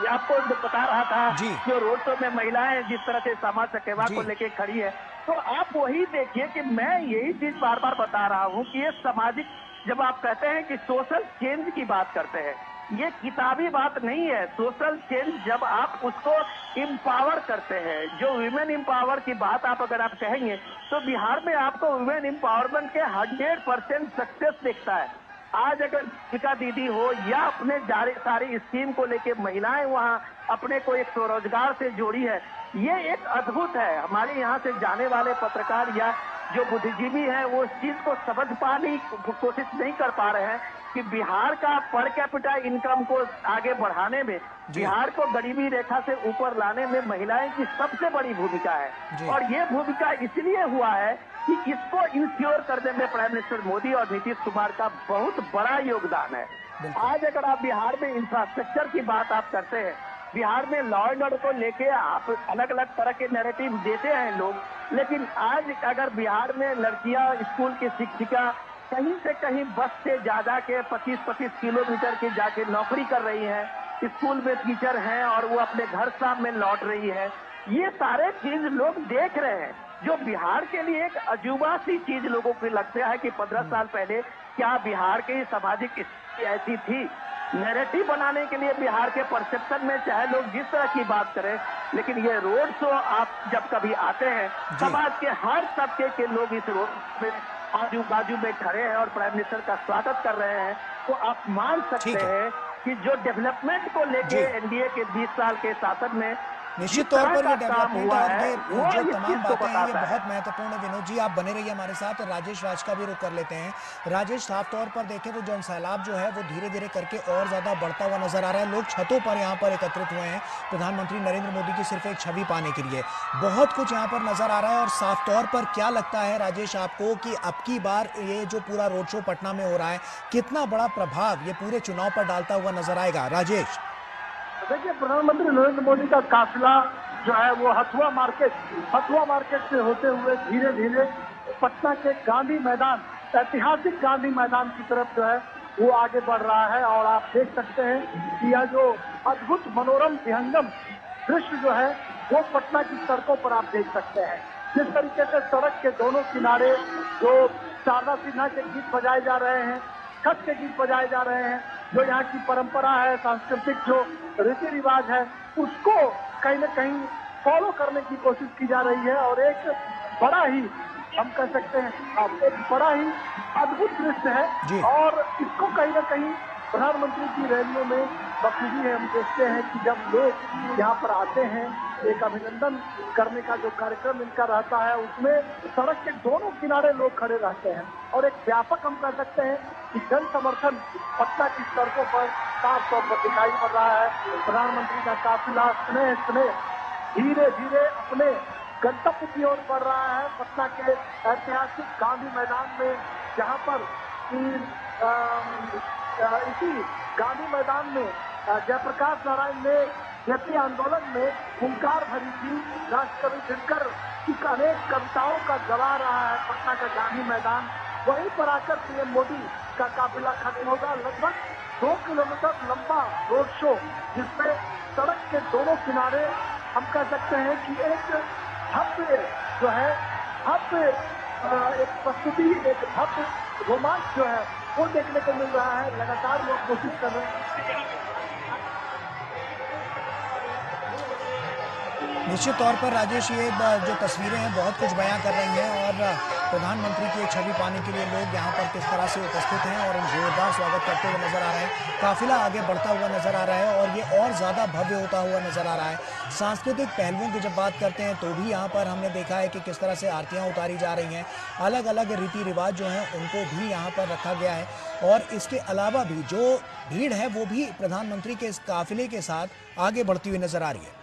आपको बता रहा था जो रोड शो में महिलाएं जिस तरह से समाज चकेवा को लेके खड़ी है, तो आप वही देखिए कि मैं यही चीज बार बार बता रहा हूं कि ये सामाजिक, जब आप कहते हैं कि सोशल चेंज की बात करते हैं, ये किताबी बात नहीं है। सोशल चेंज जब आप उसको इम्पावर करते हैं, जो विमेन इम्पावर की बात आप अगर आप कहेंगे तो बिहार में आपको विमेन इम्पावरमेंट के 100% सक्सेस दिखता है। आज अगर दीपिका दीदी हो या अपने सारी स्कीम को लेके महिलाएं वहां अपने को एक स्वरोजगार से जोड़ी है, ये एक अद्भुत है। हमारे यहाँ से जाने वाले पत्रकार या जो बुद्धिजीवी हैं वो इस चीज को समझ पाने की कोशिश नहीं कर पा रहे हैं कि बिहार का पर कैपिटा इनकम को आगे बढ़ाने में, बिहार को गरीबी रेखा से ऊपर लाने में महिलाएं की सबसे बड़ी भूमिका है। और ये भूमिका इसलिए हुआ है कि इसको इंश्योर करने में प्राइम मिनिस्टर मोदी और नीतीश कुमार का बहुत बड़ा योगदान है। आज अगर आप बिहार में इंफ्रास्ट्रक्चर की बात आप करते हैं, बिहार में लॉ एंड ऑर्डर को लेके आप अलग अलग तरह के नैरेटिव देते हैं लोग, लेकिन आज अगर बिहार में लड़कियां स्कूल की शिक्षिका कहीं से कहीं बस से जा के 25-25 किलोमीटर की जाके नौकरी कर रही हैं, स्कूल में टीचर हैं और वो अपने घर शाम में लौट रही है, ये सारे चीज लोग देख रहे हैं। जो बिहार के लिए एक अजूबा सी चीज लोगों को लगता है कि 15 साल पहले क्या बिहार की सामाजिक स्थिति ऐसी थी। नैरेटिव बनाने के लिए बिहार के परसेप्शन में चाहे लोग जिस तरह की बात करें, लेकिन ये रोड शो आप जब कभी आते हैं, समाज के हर तबके के लोग इस रोड में आजू बाजू में खड़े हैं और प्राइम मिनिस्टर का स्वागत कर रहे हैं, तो आप मान सकते हैं कि जो डेवलपमेंट को लेके एनडीए के 20 साल के शासन में निश्चित तौर पर ये डेवलपमेंट और ये जो तमाम बातें हैं ये बहुत महत्वपूर्ण है। विनोद जी आप बने रहिए हमारे साथ और राजेश राज का भी रुख कर लेते हैं। राजेश, साफ तौर पर देखें तो जन सैलाब जो है वो धीरे धीरे करके और ज्यादा बढ़ता हुआ नजर आ रहा है। लोग छतों पर यहाँ पर एकत्रित हुए हैं प्रधानमंत्री नरेंद्र मोदी की सिर्फ एक छवि पाने के लिए। बहुत कुछ यहाँ पर नजर आ रहा है और साफ तौर पर क्या लगता है राजेश आपको कि अब की बार ये जो पूरा रोड शो पटना में हो रहा है कितना बड़ा प्रभाव ये पूरे चुनाव पर डालता हुआ नजर आएगा? राजेश, देखिए, प्रधानमंत्री नरेंद्र मोदी का काफिला जो है वो हथुआ मार्केट से होते हुए धीरे धीरे पटना के गांधी मैदान, ऐतिहासिक गांधी मैदान की तरफ जो है वो आगे बढ़ रहा है। और आप देख सकते हैं कि यह जो अद्भुत मनोरम विहंगम दृश्य जो है वो पटना की सड़कों पर आप देख सकते हैं। जिस तरीके से सड़क के दोनों किनारे जो शारदा सिन्हा के गीत बजाए जा रहे हैं, छठ के गीत बजाए जा रहे हैं, जो यहाँ की परंपरा है, सांस्कृतिक जो रीति रिवाज है, उसको कहीं न कहीं फॉलो करने की कोशिश की जा रही है। और एक बड़ा ही हम कह सकते हैं एक बड़ा ही अद्भुत दृश्य है और इसको कहीं न कहीं प्रधानमंत्री की रैलियों में बखूबी है। हम देखते हैं कि जब लोग यहाँ पर आते हैं, एक अभिनंदन करने का जो कार्यक्रम इनका रहता है उसमें सड़क के दोनों किनारे लोग खड़े रहते हैं और एक व्यापक हम कह सकते हैं कि जन समर्थन पटना की सड़कों पर साफ तौर पर दिखाई पड़ रहा है। प्रधानमंत्री का काफिला स्नेह धीरे धीरे अपने गंतव्य की ओर बढ़ रहा है। पटना के ऐतिहासिक गांधी मैदान में, जहां पर इसी गांधी मैदान में जयप्रकाश नारायण ने जेपी आंदोलन में हुंकार भरी थी। राष्ट्रकवि दिनकर की अनेक कविताओं का गवा रहा है पटना का गांधी मैदान। वहीं पर आकर पीएम मोदी का काफिला खत्म होगा। लगभग 2 किलोमीटर लंबा रोड शो, जिसमें सड़क के दोनों किनारे हम कह सकते हैं कि एक भव्य जो है एक प्रस्तुति, एक भव्य रोमांच जो है वो देखने को मिल रहा है। लगातार लोग कोशिश कर रहे हैं। निश्चित तौर पर राजेश ये जो तस्वीरें हैं बहुत कुछ बयां कर रही हैं और प्रधानमंत्री की एक छवि पाने के लिए लोग यहाँ पर किस तरह से उपस्थित हैं और जोरदार स्वागत करते हुए नजर आ रहे हैं। काफिला आगे बढ़ता हुआ नजर आ रहा है और ये और ज़्यादा भव्य होता हुआ नजर आ रहा है। सांस्कृतिक पहलुओं की जब बात करते हैं तो भी यहाँ पर हमने देखा है कि किस तरह से आरतियाँ उतारी जा रही हैं। अलग अलग रीति रिवाज जो हैं उनको भी यहाँ पर रखा गया है और इसके अलावा भी जो भीड़ है वो भी प्रधानमंत्री के इस काफिले के साथ आगे बढ़ती हुई नजर आ रही है।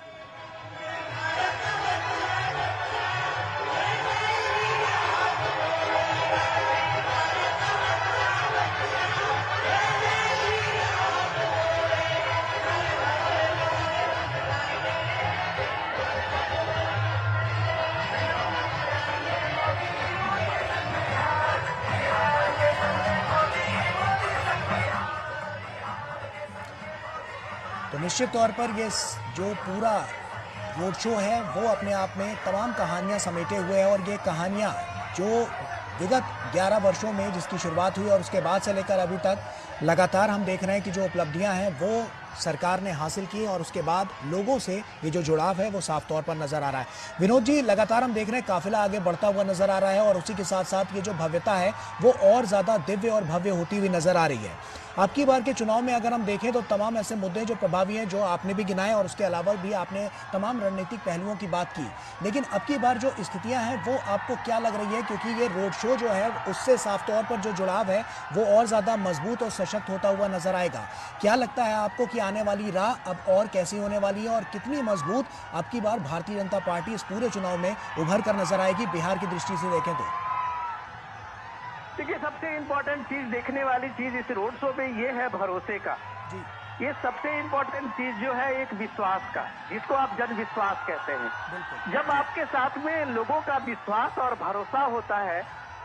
तो निश्चित तौर पर ये जो पूरा रोड शो है वो अपने आप में तमाम कहानियां समेटे हुए है और ये कहानियां जो विगत 11 वर्षों में जिसकी शुरुआत हुई और उसके बाद से लेकर अभी तक लगातार हम देख रहे हैं कि जो उपलब्धियां हैं वो सरकार ने हासिल की और उसके बाद लोगों से ये जो जुड़ाव है वो साफ तौर पर नजर आ रहा है। विनोद जी, लगातार हम देख रहे हैं काफिला आगे बढ़ता हुआ नजर आ रहा है और उसी के साथ साथ ये जो भव्यता है वो और ज्यादा दिव्य और भव्य होती हुई नजर आ रही है। आपकी बार के चुनाव में अगर हम देखें तो तमाम ऐसे मुद्दे जो प्रभावी हैं जो आपने भी गिनाए और उसके अलावा भी आपने तमाम रणनीतिक पहलुओं की बात की, लेकिन अब की बार जो स्थितियां हैं वो आपको क्या लग रही है, क्योंकि ये रोड शो जो है उससे साफ तौर पर जो जुड़ाव है वो और ज्यादा मजबूत और सशक्त होता हुआ नजर आएगा। क्या लगता है आपको कि आने वाली राह अब और कैसी होने वाली है और कितनी मजबूत अब की बार भारतीय जनता पार्टी इस पूरे चुनाव में उभर कर नजर आएगी बिहार की दृष्टि से देखें तो? देखिए, सबसे इम्पोर्टेंट चीज, देखने वाली चीज इस रोड शो पे ये है भरोसे का। जी, ये सबसे इम्पोर्टेंट चीज जो है एक विश्वास का, जिसको आप जन विश्वास कहते हैं। बिल्कुल। जब आपके साथ में लोगों का विश्वास और भरोसा होता है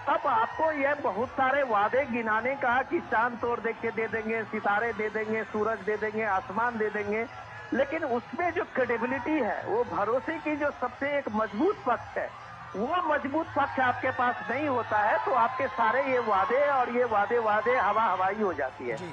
तब आपको यह बहुत सारे वादे गिनाने का कि चांद तोड़ देख के दे देंगे, सितारे दे देंगे, सूरज दे देंगे, आसमान दे देंगे, लेकिन उसमें जो क्रेडिबिलिटी है, वो भरोसे की जो सबसे एक मजबूत पक्ष है, वो मजबूत पक्ष आपके पास नहीं होता है तो आपके सारे ये वादे हवा हवाई हो जाती है। जी,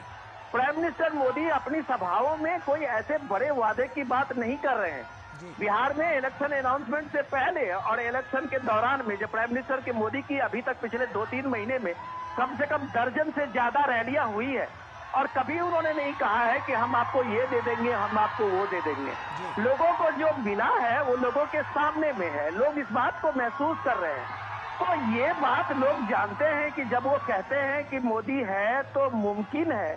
प्राइम मिनिस्टर मोदी अपनी सभाओं में कोई ऐसे बड़े वादे की बात नहीं कर रहे हैं। जी, बिहार में इलेक्शन अनाउंसमेंट से पहले और इलेक्शन के दौरान में जो प्राइम मिनिस्टर के मोदी की अभी तक पिछले 2-3 महीने में कम से कम दर्जन से ज्यादा रैलियां हुई है और कभी उन्होंने नहीं कहा है कि हम आपको ये दे देंगे, हम आपको वो दे देंगे। जी। लोगों को जो मिला है वो लोगों के सामने में है, लोग इस बात को महसूस कर रहे हैं। तो ये बात लोग जानते हैं कि जब वो कहते हैं कि मोदी है तो मुमकिन है,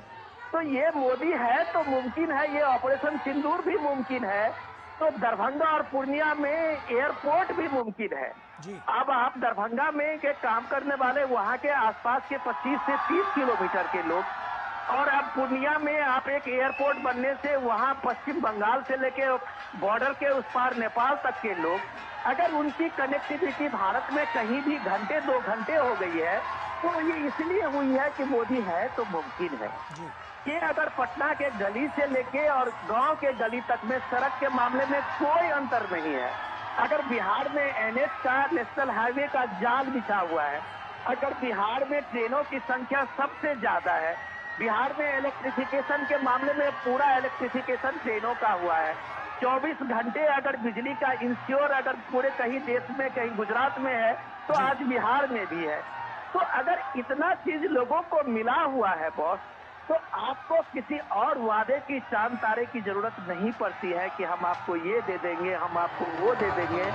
तो ये मोदी है तो मुमकिन है, ये ऑपरेशन सिंदूर भी मुमकिन है, तो दरभंगा और पूर्णिया में एयरपोर्ट भी मुमकिन है। जी, अब आप दरभंगा में के काम करने वाले वहां के आसपास के 25 से 30 किलोमीटर के लोग, और अब पूर्णिया में आप एक एयरपोर्ट बनने से वहां पश्चिम बंगाल से लेके बॉर्डर के उस पार नेपाल तक के लोग, अगर उनकी कनेक्टिविटी भारत में कहीं भी घंटे 2 घंटे हो गई है तो ये इसलिए हुई है कि मोदी है तो मुमकिन है। जी, कि अगर पटना के गली से लेके और गांव के गली तक में सड़क के मामले में कोई अंतर नहीं है, अगर बिहार में एनएच का, नेशनल हाईवे का जाल बिछा हुआ है, अगर बिहार में ट्रेनों की संख्या सबसे ज्यादा है, बिहार में इलेक्ट्रिफिकेशन के मामले में पूरा इलेक्ट्रिफिकेशन ट्रेनों का हुआ है, 24 घंटे अगर बिजली का इंश्योर अगर पूरे कहीं देश में, कहीं गुजरात में है तो आज बिहार में भी है। तो अगर इतना चीज लोगों को मिला हुआ है बॉस, तो आपको किसी और वादे की, चांद तारे की जरूरत नहीं पड़ती है कि हम आपको ये दे देंगे, हम आपको वो दे देंगे।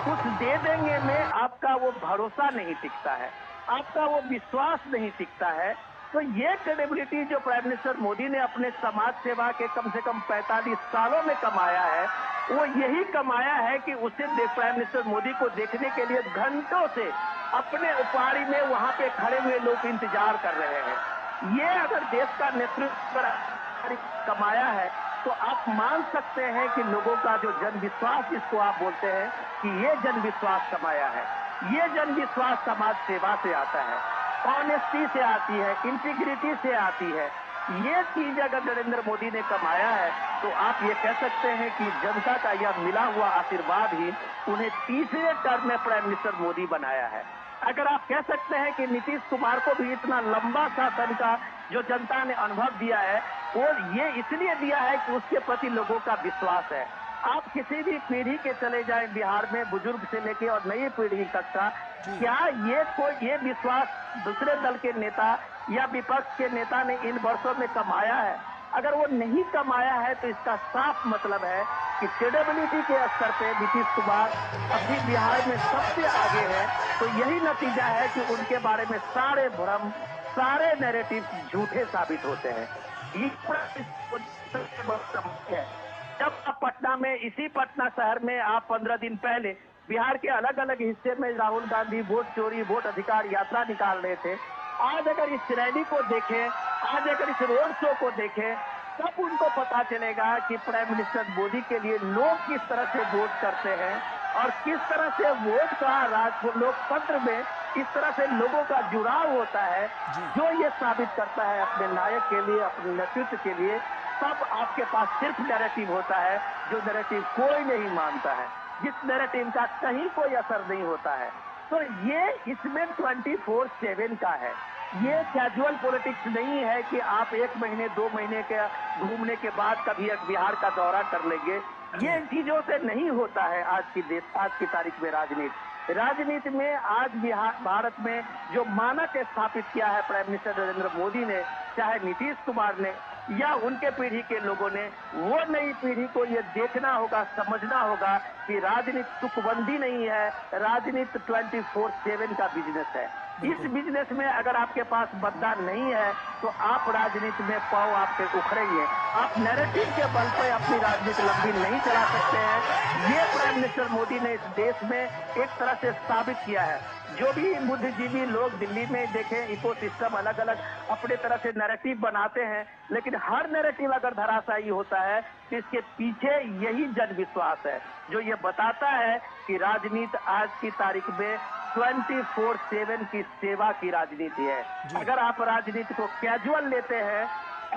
कुछ दे देंगे में आपका वो भरोसा नहीं टिकता है, आपका वो विश्वास नहीं टिकता है। तो ये क्रेडिबिलिटी जो प्राइम मिनिस्टर मोदी ने अपने समाज सेवा के कम से कम 45 सालों में कमाया है, वो यही कमाया है कि उसे प्राइम मिनिस्टर मोदी को देखने के लिए घंटों से अपने उपाड़ी में वहां पे खड़े हुए लोग इंतजार कर रहे हैं। ये अगर देश का नेतृत्व कमाया है तो आप मान सकते हैं कि लोगों का जो जन विश्वास, जिसको आप बोलते हैं कि ये जन विश्वास कमाया है, ये जन विश्वास समाज सेवा से आता है, ऑनेस्टी से आती है, इंटीग्रिटी से आती है। ये चीज अगर नरेंद्र मोदी ने कमाया है तो आप ये कह सकते हैं कि जनता का यह मिला हुआ आशीर्वाद ही उन्हें तीसरे टर्म में प्राइम मिनिस्टर मोदी बनाया है। अगर आप कह सकते हैं कि नीतीश कुमार को भी इतना लंबा शासन का जो जनता ने अनुभव दिया है वो ये इसलिए दिया है कि उसके प्रति लोगों का विश्वास है। आप किसी भी पीढ़ी के चले जाएं बिहार में, बुजुर्ग से लेके और नई पीढ़ी तक का, क्या ये विश्वास दूसरे दल के नेता या विपक्ष के नेता ने इन वर्षों में कमाया है? अगर वो नहीं कमाया है तो इसका साफ मतलब है कि क्रेडिबिलिटी के स्तर पे नीतीश कुमार अभी बिहार में सबसे आगे है। तो यही नतीजा है कि उनके बारे में सारे भ्रम, सारे नैरेटिव झूठे साबित होते हैं। जब आप पटना में, इसी पटना शहर में आप 15 दिन पहले बिहार के अलग अलग हिस्से में राहुल गांधी वोट चोरी, वोट अधिकार यात्रा निकाल रहे थे, आज अगर इस रैली को देखें, आज अगर इस रोड शो को देखें, तब उनको पता चलेगा कि प्राइम मिनिस्टर मोदी के लिए लोग किस तरह से वोट करते हैं और किस तरह से वोट का लोकतंत्र में इस तरह से लोगों का जुड़ाव होता है, जो ये साबित करता है अपने नायक के लिए, अपने नेतृत्व के लिए। तब आपके पास सिर्फ नैरेटिव होता है, जो नैरेटिव कोई नहीं मानता है, जिस नैरेटिव का कहीं कोई असर नहीं होता है। तो ये इसमें 24/7 का है। ये कैजुअल पॉलिटिक्स नहीं है कि आप 1 महीने 2 महीने के घूमने के बाद कभी एक बिहार का दौरा कर लेंगे। ये चीजों से नहीं होता है आज की तारीख में राजनीति में आज भारत में जो मानक स्थापित किया है प्राइम मिनिस्टर नरेंद्र मोदी ने, चाहे नीतीश कुमार ने या उनके पीढ़ी के लोगों ने, वो नई पीढ़ी को ये देखना होगा, समझना होगा कि राजनीति तुकबंदी नहीं है, राजनीति 24/7 का बिजनेस है। इस बिजनेस में अगर आपके पास मतदान नहीं है तो आप राजनीति में पाँव आपके उखड़ेंगे। आप नैरेटिव के बल पर अपनी राजनीति लंबी नहीं चला सकते हैं। ये प्राइम मिनिस्टर मोदी ने इस देश में एक तरह से साबित किया है। जो भी बुद्धिजीवी लोग दिल्ली में देखें, इकोसिस्टम अलग अलग अपने तरह से नैरेटिव बनाते हैं, लेकिन हर नैरेटिव अगर धराशायी होता है तो इसके पीछे यही जन विश्वास है जो ये बताता है कि राजनीति आज की तारीख में 24/7 की सेवा की राजनीति है। अगर आप राजनीति को कैजुअल लेते हैं,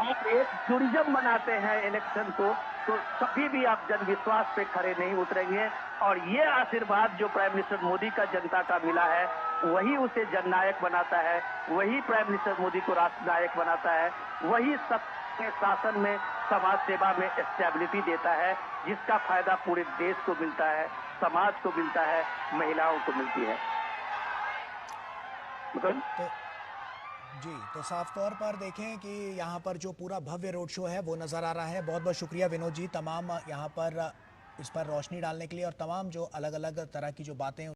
आप एक टूरिज्म बनाते हैं इलेक्शन को, तो कभी भी आप जन विश्वास पे खड़े नहीं उतरेंगे। और ये आशीर्वाद जो प्राइम मिनिस्टर मोदी का जनता का मिला है, वही उसे जननायक बनाता है, वही प्राइम मिनिस्टर मोदी को राष्ट्र नायक बनाता है, वही सबके शासन में, समाज सेवा में स्टेबिलिटी देता है, जिसका फायदा पूरे देश को मिलता है, समाज को मिलता है, महिलाओं को मिलती है। तो साफ तौर पर देखें कि यहाँ पर जो पूरा भव्य रोड शो है वो नज़र आ रहा है। बहुत बहुत शुक्रिया विनोद जी, तमाम यहाँ पर इस पर रोशनी डालने के लिए और तमाम जो अलग अलग तरह की जो बातें